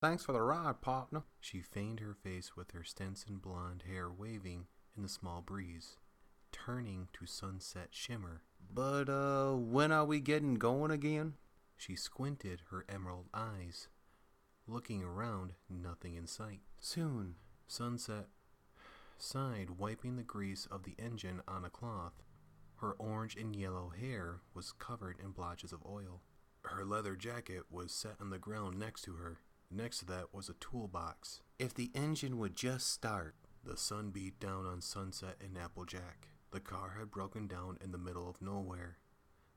Thanks for the ride, partner. She fanned her face with her Stetson blonde hair waving in the small breeze, turning to sunset shimmer. But, when are we getting going again? She squinted her emerald eyes, looking around, nothing in sight. Soon. Sunset sighed, wiping the grease of the engine on a cloth. Her orange and yellow hair was covered in blotches of oil. Her leather jacket was set on the ground next to her. Next to that was a toolbox. If the engine would just start. The sun beat down on Sunset and Applejack. The car had broken down in the middle of nowhere.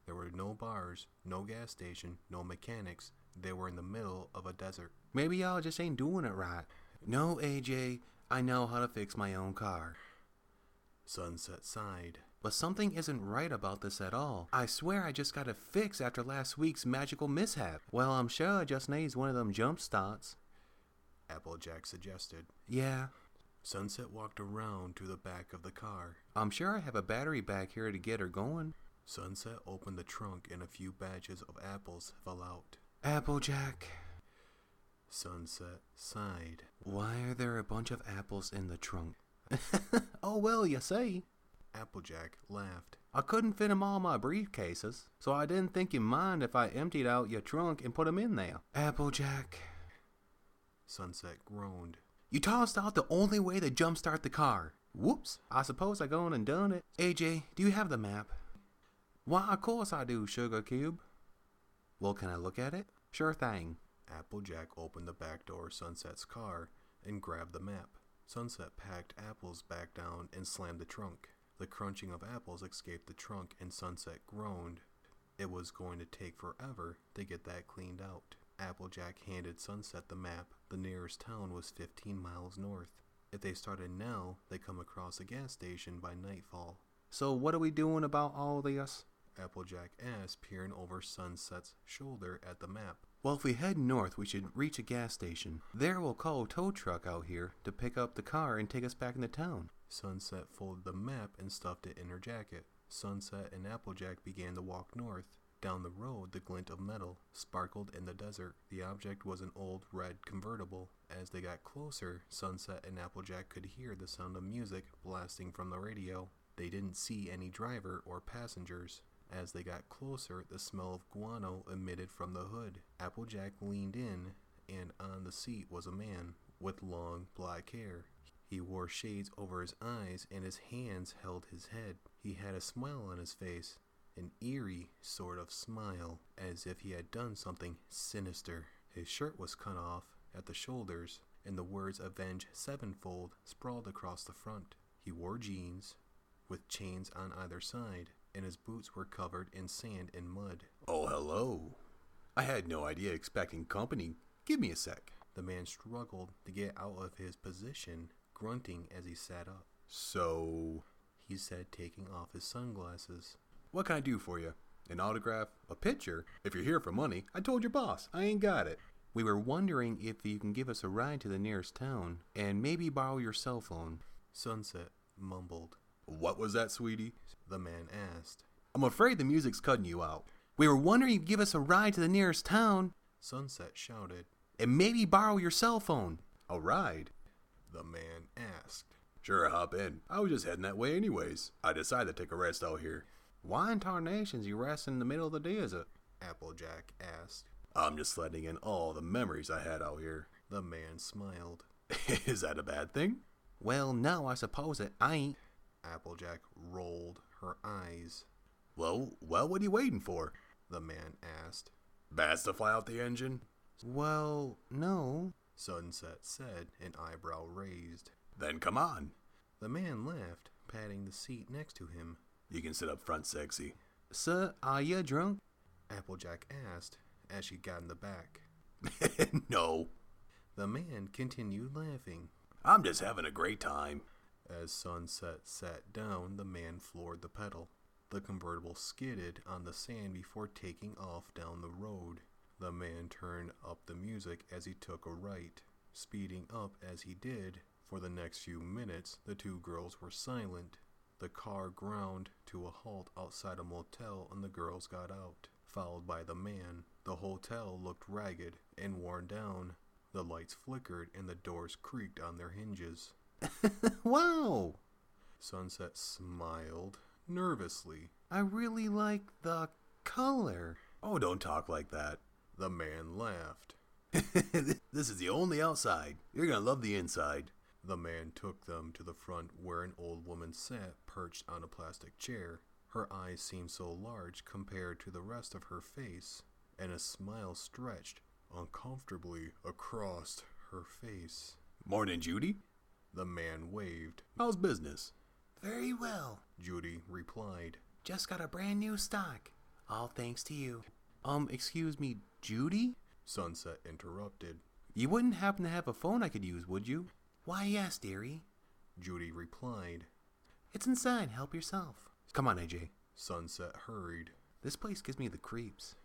There were no bars, no gas station, no mechanics. They were in the middle of a desert. Maybe y'all just ain't doing it right. No, AJ, I know how to fix my own car. Sunset sighed. But something isn't right about this at all. I swear I just got it fixed after last week's magical mishap. Well, I'm sure it just needs one of them jump starts, Applejack suggested. Yeah. Sunset walked around to the back of the car. I'm sure I have a battery back here to get her going. Sunset opened the trunk and a few batches of apples fell out. Applejack. Sunset sighed. Why are there a bunch of apples in the trunk? Oh, well, you see. Applejack laughed. I couldn't fit 'em all in my briefcases, so I didn't think you'd mind if I emptied out your trunk and put 'em in there. Applejack. Sunset groaned. You tossed out the only way to jumpstart the car. Whoops. I suppose I gone and done it. AJ, do you have the map? Why, of course I do, Sugar Cube. Well, can I look at it? Sure thing. Applejack opened the back door of Sunset's car and grabbed the map. Sunset packed apples back down and slammed the trunk. The crunching of apples escaped the trunk and Sunset groaned. It was going to take forever to get that cleaned out. Applejack handed Sunset the map. The nearest town was 15 miles north. If they started now, they'd come across a gas station by nightfall. So what are we doing about all this? Applejack asked, peering over Sunset's shoulder at the map. Well, if we head north, we should reach a gas station. There we'll call a tow truck out here to pick up the car and take us back into town. Sunset folded the map and stuffed it in her jacket. Sunset and Applejack began to walk north. Down the road, the glint of metal sparkled in the desert. The object was an old red convertible. As they got closer, Sunset and Applejack could hear the sound of music blasting from the radio. They didn't see any driver or passengers. As they got closer, the smell of guano emitted from the hood. Applejack leaned in, and on the seat was a man with long black hair. He wore shades over his eyes, and his hands held his head. He had a smile on his face, an eerie sort of smile, as if he had done something sinister. His shirt was cut off at the shoulders, and the words "Avenge Sevenfold" sprawled across the front. He wore jeans, with chains on either side, and his boots were covered in sand and mud. Oh, hello. I had no idea expecting company. Give me a sec. The man struggled to get out of his position, grunting as he sat up. So, he said, taking off his sunglasses. What can I do for you? An autograph? A picture? If you're here for money, I told your boss, I ain't got it. We were wondering if you can give us a ride to the nearest town, and maybe borrow your cell phone. Sunset mumbled. What was that, sweetie? The man asked. I'm afraid the music's cutting you out. We were wondering if you'd give us a ride to the nearest town. Sunset shouted. And maybe borrow your cell phone. A ride? The man asked. Sure, hop in. I was just heading that way anyways. I decided to take a rest out here. Why in tarnations you rest in the middle of the desert? Applejack asked. I'm just letting in all the memories I had out here. The man smiled. Is that a bad thing? Well, no, I suppose it ain't. Applejack rolled her eyes. Well, what are you waiting for? The man asked. Bats to fly out the engine? Well, no, Sunset said, an eyebrow raised. Then come on. The man laughed, patting the seat next to him. You can sit up front, sexy. Sir, are you drunk? Applejack asked, as she got in the back. No. The man continued laughing. I'm just having a great time. As Sunset sat down, the man floored the pedal. The convertible skidded on the sand before taking off down the road. The man turned up the music as he took a right, speeding up as he did. For the next few minutes, the two girls were silent. The car ground to a halt outside a motel and the girls got out, followed by the man. The hotel looked ragged and worn down, The lights flickered and the doors creaked on their hinges. Wow! Sunset smiled nervously. I really like the color. Oh, don't talk like that. The man laughed. This is the only outside. You're gonna love the inside. The man took them to the front where an old woman sat perched on a plastic chair. Her eyes seemed so large compared to the rest of her face, and a smile stretched uncomfortably across her face. Morning, Judy. The man waved. How's business? Very well. Judy replied. Just got a brand new stock. All thanks to you. Excuse me, Judy? Sunset interrupted. You wouldn't happen to have a phone I could use, would you? Why, yes, dearie. Judy replied. It's inside. Help yourself. Come on, AJ. Sunset hurried. This place gives me the creeps.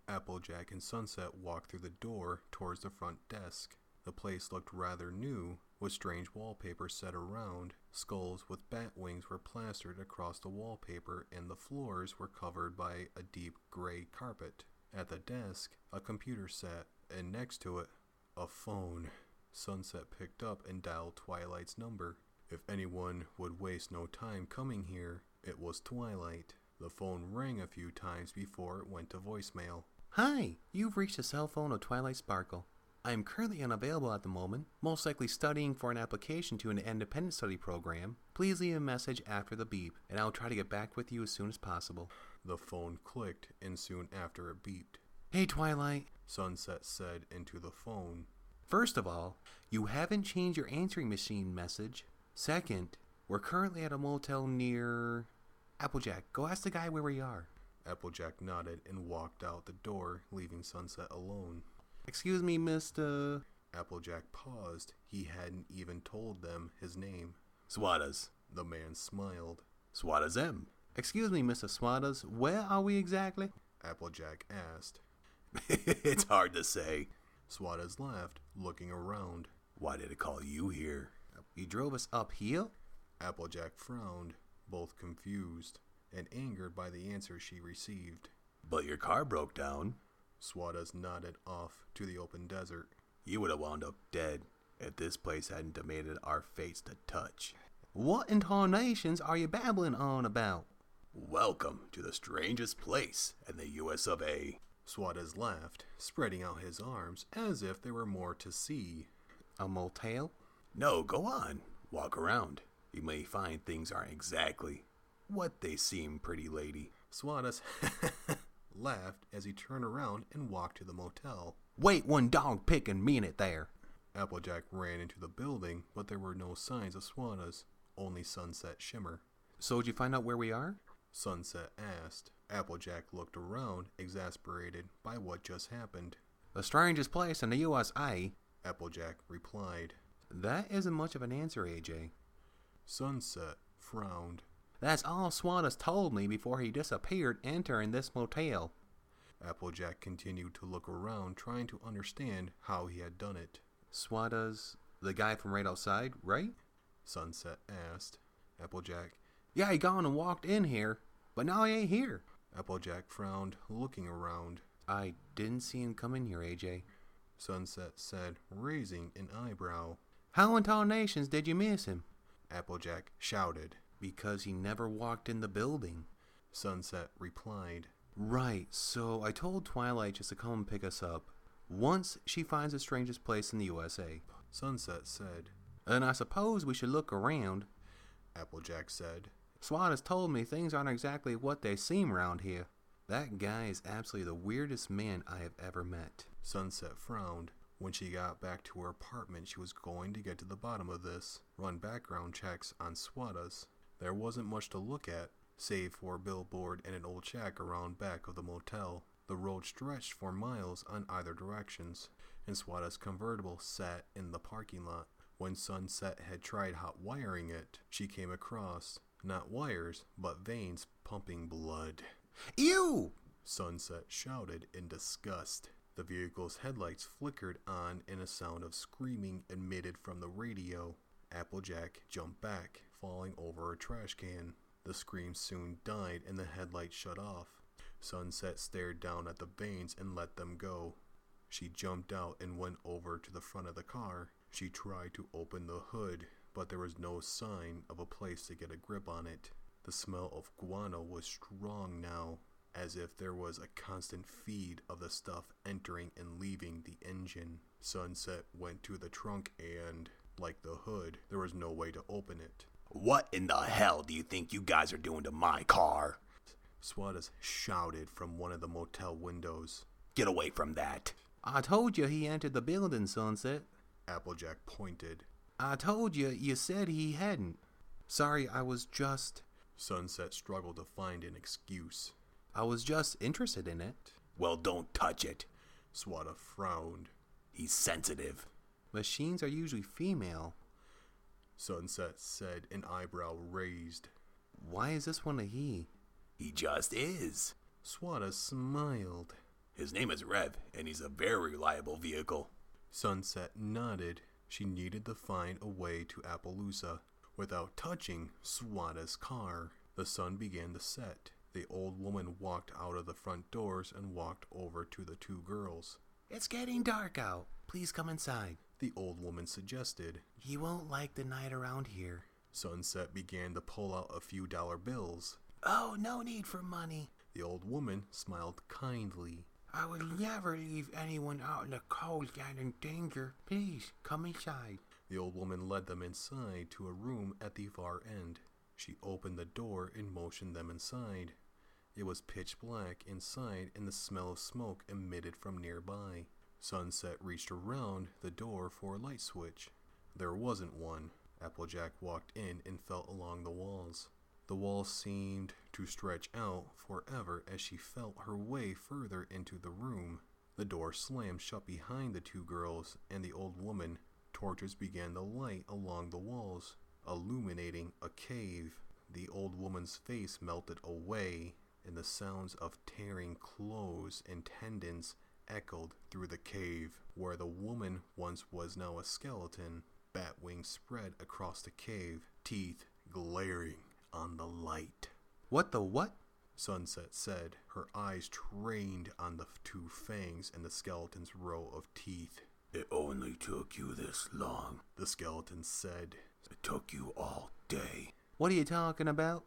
Applejack and Sunset walked through the door towards the front desk. The place looked rather new, with strange wallpaper set around. Skulls with bat wings were plastered across the wallpaper, and the floors were covered by a deep gray carpet. At the desk, a computer sat, and next to it, a phone. Sunset picked up and dialed Twilight's number. If anyone would waste no time coming here, it was Twilight. The phone rang a few times before it went to voicemail. Hi, you've reached the cell phone of Twilight Sparkle. I am currently unavailable at the moment, most likely studying for an application to an independent study program. Please leave a message after the beep, and I'll try to get back with you as soon as possible. The phone clicked, and soon after it beeped. Hey, Twilight. Sunset said into the phone. First of all, you haven't changed your answering machine message. Second, we're currently at a motel near... Applejack, go ask the guy where we are. Applejack nodded and walked out the door, leaving Sunset alone. Excuse me, Mr... Applejack paused. He hadn't even told them his name. Swadas. The man smiled. Swadas M. Excuse me, Mr. Swadas, where are we exactly? Applejack asked. It's hard to say. Swadas laughed, looking around. Why did it call you here? You drove us up here? Applejack frowned, both confused and angered by the answer she received. But your car broke down. Swadas nodded off to the open desert. You would have wound up dead if this place hadn't demanded our fates to touch. What in tarnations are you babbling on about? Welcome to the strangest place in the US of A. Swadas laughed, spreading out his arms as if there were more to see. A motel? No, go on. Walk around. You may find things aren't exactly what they seem, pretty lady. Swadas laughed as he turned around and walked to the motel. Wait one dog picking minute there. Applejack ran into the building, but there were no signs of Swadas, only sunset shimmer. So did you find out where we are? Sunset asked. Applejack looked around, exasperated by what just happened. The strangest place in the USA. Applejack replied. That isn't much of an answer, AJ. Sunset frowned. That's all Swadas told me before he disappeared entering this motel. Applejack continued to look around, trying to understand how he had done it. Swadas, the guy from right outside, right? Sunset asked. Applejack. Yeah, he gone and walked in here, but now he ain't here. Applejack frowned, looking around. I didn't see him come in here, AJ. Sunset said, raising an eyebrow. How in tarnations did you miss him? Applejack shouted. Because he never walked in the building. Sunset replied. Right, so I told Twilight just to come and pick us up once she finds the strangest place in the USA. Sunset said. And I suppose we should look around. Applejack said. Swadas told me things aren't exactly what they seem around here. That guy is absolutely the weirdest man I have ever met. Sunset frowned. When she got back to her apartment, she was going to get to the bottom of this, run background checks on Swadas. There wasn't much to look at, save for a billboard and an old shack around back of the motel. The road stretched for miles on either directions, and Swadas' convertible sat in the parking lot. When Sunset had tried hot wiring it, she came across, not wires, but veins pumping blood. Ew! Sunset shouted in disgust. The vehicle's headlights flickered on and a sound of screaming emitted from the radio. Applejack jumped back, falling over a trash can. The scream soon died and the headlights shut off. Sunset stared down at the veins and let them go. She jumped out and went over to the front of the car. She tried to open the hood, but there was no sign of a place to get a grip on it. The smell of guano was strong now, as if there was a constant feed of the stuff entering and leaving the engine. Sunset went to the trunk and, like the hood, there was no way to open it. What in the hell do you think you guys are doing to my car? Swadas shouted from one of the motel windows. Get away from that. I told you he entered the building, Sunset. Applejack pointed. I told you, you said he hadn't. Sorry, I was just... Sunset struggled to find an excuse. I was just interested in it. Well, don't touch it. Swada frowned. He's sensitive. Machines are usually female. Sunset said, an eyebrow raised. Why is this one a he? He just is. Swada smiled. His name is Rev, and he's a very reliable vehicle. Sunset nodded. She needed to find a way to Appaloosa without touching Swada's car. The sun began to set. The old woman walked out of the front doors and walked over to the two girls. It's getting dark out. Please come inside. The old woman suggested. You won't like the night around here. Sunset began to pull out a few dollar bills. Oh, no need for money. The old woman smiled kindly. I would never leave anyone out in the cold and in danger. Please, come inside. The old woman led them inside to a room at the far end. She opened the door and motioned them inside. It was pitch black inside and the smell of smoke emitted from nearby. Sunset reached around the door for a light switch. There wasn't one. Applejack walked in and felt along the walls. The walls seemed to stretch out forever as she felt her way further into the room. The door slammed shut behind the two girls and the old woman. Torches began to light along the walls, illuminating a cave. The old woman's face melted away, and the sounds of tearing clothes and tendons echoed through the cave. Where the woman once was now a skeleton. Bat wings spread across the cave, teeth glaring on the light. What the what? Sunset said, her eyes trained on the two fangs and the skeleton's row of teeth. It only took you this long, the skeleton said. It took you all day. What are you talking about?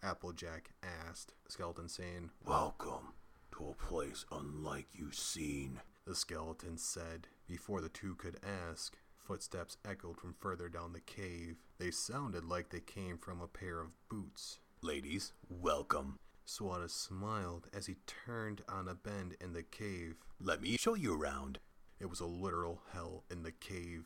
Applejack asked, the skeleton saying. Welcome to a place unlike you've seen, the skeleton said. Before the two could ask, footsteps echoed from further down the cave. They sounded like they came from a pair of boots. Ladies, welcome. Swada smiled as he turned on a bend in the cave. Let me show you around. It was a literal hell in the cave.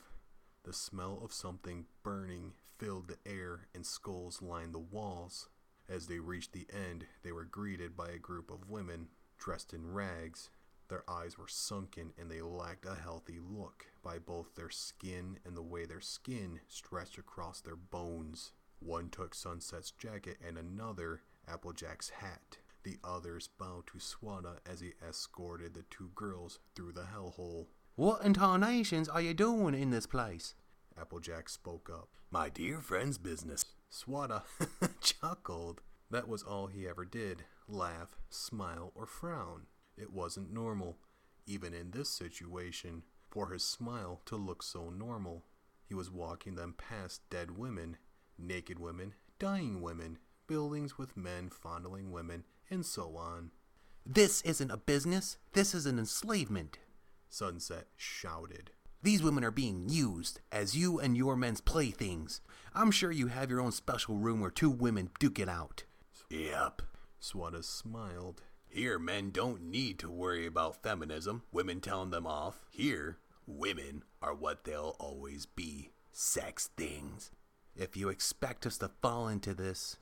The smell of something burning filled the air and skulls lined the walls. As they reached the end, they were greeted by a group of women dressed in rags. Their eyes were sunken and they lacked a healthy look by both their skin and the way their skin stretched across their bones. One took Sunset's jacket and another Applejack's hat. The others bowed to Swada as he escorted the two girls through the hellhole. What in tarnations are you doing in this place? Applejack spoke up. My dear friend's business. Swada chuckled. That was all he ever did, laugh, smile, or frown. It wasn't normal, even in this situation, for his smile to look so normal. He was walking them past dead women, naked women, dying women, buildings with men fondling women, and so on. This isn't a business. This is an enslavement. Sunset shouted. These women are being used as you and your men's playthings. I'm sure you have your own special room where two women duke it out. Yep. Swada smiled. Here, men don't need to worry about feminism, women telling them off. Here, women are what they'll always be. Sex things. If you expect us to fall into this...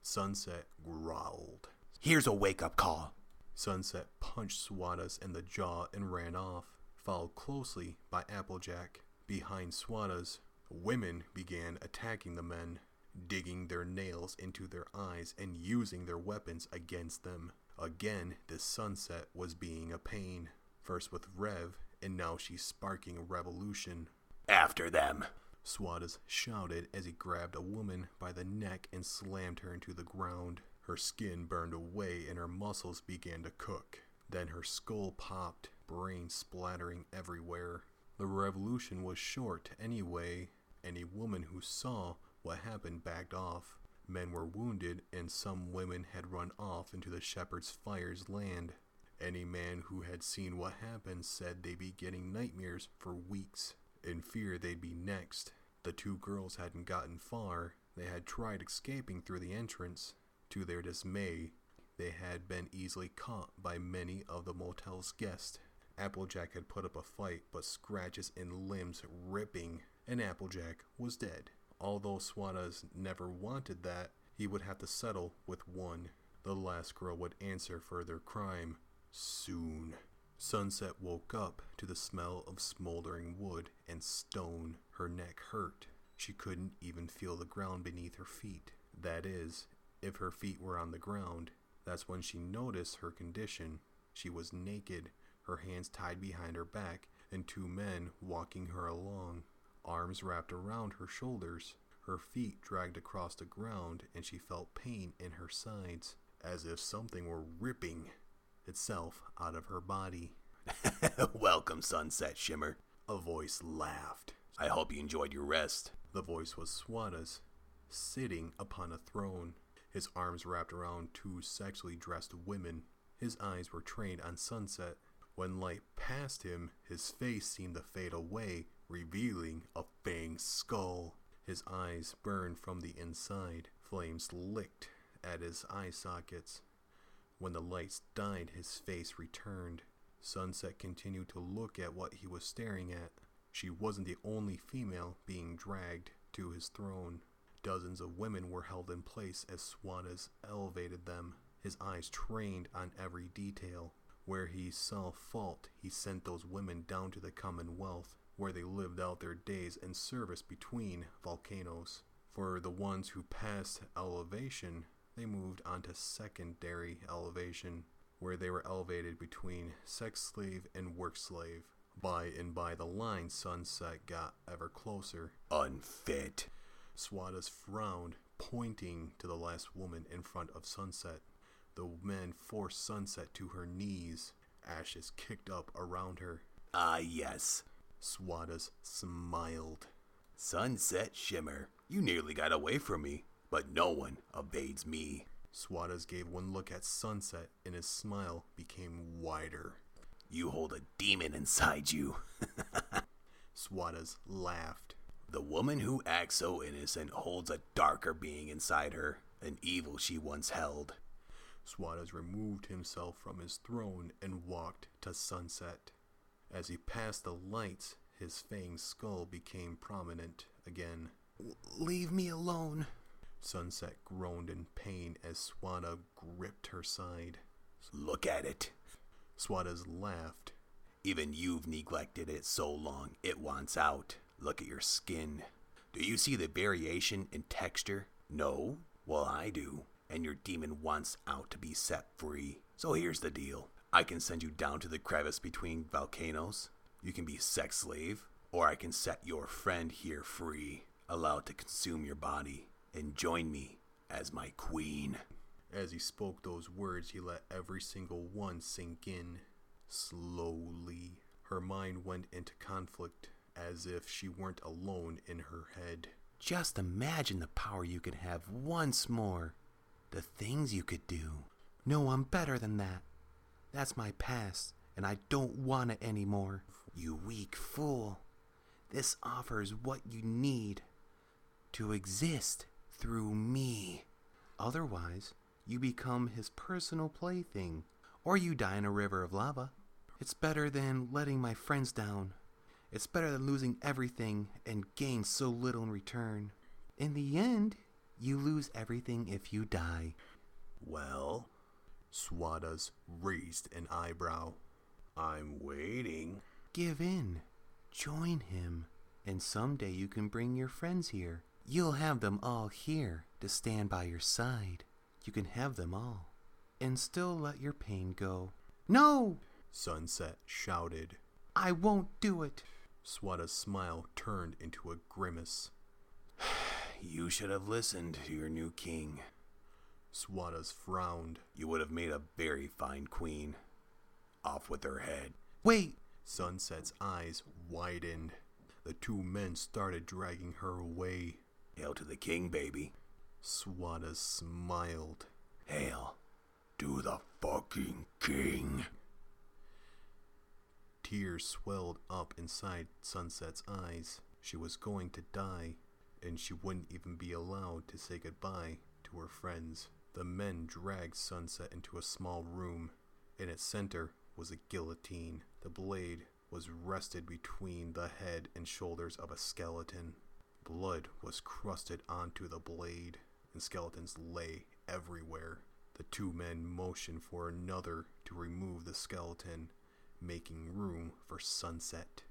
Sunset growled. Here's a wake-up call. Sunset punched Swadas in the jaw and ran off, followed closely by Applejack. Behind Swadas, women began attacking the men, digging their nails into their eyes and using their weapons against them. Again, this Sunset was being a pain, first with Rev, and now she's sparking a revolution. After them. Swadas shouted as he grabbed a woman by the neck and slammed her into the ground. Her skin burned away and her muscles began to cook. Then her skull popped. brains splattering everywhere. The revolution was short anyway. Any woman who saw what happened backed off. Men were wounded, and some women had run off into the shepherd's fire's land. Any man who had seen what happened said they'd be getting nightmares for weeks, in fear they'd be next. The two girls hadn't gotten far. They had tried escaping through the entrance. To their dismay, they had been easily caught by many of the motel's guests. Applejack had put up a fight, but scratches and limbs ripping, and Applejack was dead. Although Swadas never wanted that, he would have to settle with one. The last girl would answer for their crime soon. Sunset woke up to the smell of smoldering wood and stone. Her neck hurt. She couldn't even feel the ground beneath her feet. That is, if her feet were on the ground. That's when she noticed her condition. She was naked, her hands tied behind her back, and two men walking her along, arms wrapped around her shoulders. Her feet dragged across the ground, and she felt pain in her sides, as if something were ripping itself out of her body. Welcome, Sunset Shimmer. A voice laughed. I hope you enjoyed your rest. The voice was Swadas, sitting upon a throne, his arms wrapped around two sexually dressed women. His eyes were trained on Sunset. When light passed him, his face seemed to fade away, revealing a fanged skull. His eyes burned from the inside. Flames licked at his eye sockets. When the lights died, his face returned. Sunset continued to look at what he was staring at. She wasn't the only female being dragged to his throne. Dozens of women were held in place as Swadas elevated them, his eyes trained on every detail. Where he saw fault, he sent those women down to the Commonwealth, where they lived out their days in service between volcanoes. For the ones who passed elevation, they moved on to secondary elevation, where they were elevated between sex slave and work slave. By and by the line, Sunset got ever closer. Unfit. Swadas frowned, pointing to the last woman in front of Sunset. The men forced Sunset to her knees. Ashes kicked up around her. Ah, yes. Swadas smiled. Sunset Shimmer, you nearly got away from me, but no one evades me. Swadas gave one look at Sunset, and his smile became wider. You hold a demon inside you. Swadas laughed. The woman who acts so innocent holds a darker being inside her, an evil she once held. Swadas removed himself from his throne and walked to Sunset. As he passed the lights, his fanged skull became prominent again. Leave me alone. Sunset groaned in pain as Swadas gripped her side. Look at it. Swadas laughed. Even you've neglected it so long, it wants out. Look at your skin. Do you see the variation in texture? No? Well, I do. And your demon wants out to be set free. So here's the deal. I can send you down to the crevice between volcanoes. You can be sex slave, or I can set your friend here free, allowed to consume your body, and join me as my queen. As he spoke those words, he let every single one sink in. Slowly, her mind went into conflict, as if she weren't alone in her head. Just imagine the power you could have once more. The things you could do. No, I'm better than that. That's my past, and I don't want it anymore. You weak fool. This offers what you need to exist through me. Otherwise, you become his personal plaything, or you die in a river of lava. It's better than letting my friends down. It's better than losing everything and gain so little in return. In the end, you lose everything if you die. Well, Swadas raised an eyebrow. I'm waiting. Give in. Join him. And someday you can bring your friends here. You'll have them all here to stand by your side. You can have them all. And still let your pain go. No! Sunset shouted. I won't do it. Swadas' smile turned into a grimace. You should have listened to your new king. Swadas frowned. You would have made a very fine queen. Off with her head. Wait! Sunset's eyes widened. The two men started dragging her away. Hail to the king, baby. Swada smiled. Hail to the fucking king. Tears swelled up inside Sunset's eyes. She was going to die, and she wouldn't even be allowed to say goodbye to her friends. The men dragged Sunset into a small room. In its center was a guillotine. The blade was rested between the head and shoulders of a skeleton. Blood was crusted onto the blade, and skeletons lay everywhere. The two men motioned for another to remove the skeleton, making room for Sunset.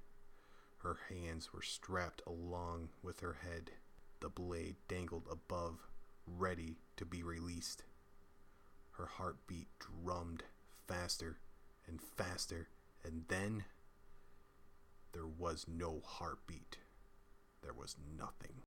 Her hands were strapped along with her head. The blade dangled above, ready to be released. Her heartbeat drummed faster and faster, and then there was no heartbeat. There was nothing.